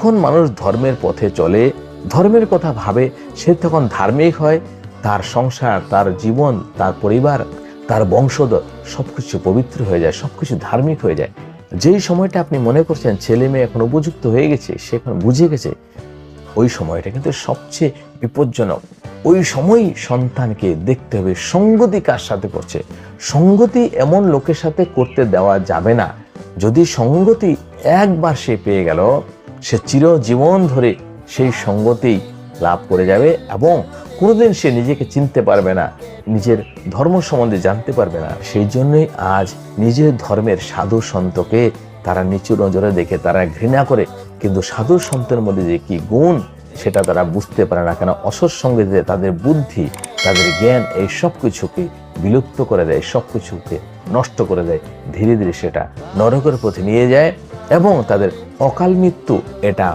যখন মানুষ ধর্মের পথে চলে, ধর্মের কথা ভাবে, সে তখন ধার্মিক হয়। তার সংসার, তার জীবন, তার পরিবার, তার বংশধর সবকিছু পবিত্র হয়ে যায়, সবকিছু ধার্মিক হয়ে যায়। যেই সময়টা আপনি মনে করছেন ছেলে মেয়ে এখন উপযুক্ত হয়ে গেছে, সে এখন বুঝে গেছে, ওই সময়টা কিন্তু সবচেয়ে বিপজ্জনক। ওই সময়ই সন্তানকে দেখতে হবে সঙ্গতি কার সাথে করছে। সঙ্গতি এমন লোকের সাথে করতে দেওয়া যাবে না, যদি সঙ্গতি একবার সে পেয়ে গেল, সে চিরজীবন ধরে সেই সঙ্গতি লাভ করে যাবে এবং কোনোদিন সে নিজেকে চিনতে পারবে না, নিজের ধর্ম সম্বন্ধে জানতে পারবে না। সেই জন্যই আজ নিজের ধর্মের সাধু সন্তকে তারা নিচু নজরে দেখে, তারা ঘৃণা করে, কিন্তু সাধু সন্তের মধ্যে যে কি গুণ সেটা তারা বুঝতে পারে না। কেন? অসৎ সঙ্গীতে তাদের বুদ্ধি, তাদের জ্ঞান এই সব কিছুকে বিলুপ্ত করে দেয়, সব কিছুকে নষ্ট করে দেয়। ধীরে ধীরে সেটা নরকের পথে নিয়ে যায় এবং তাদের অকাল মৃত্যু এটা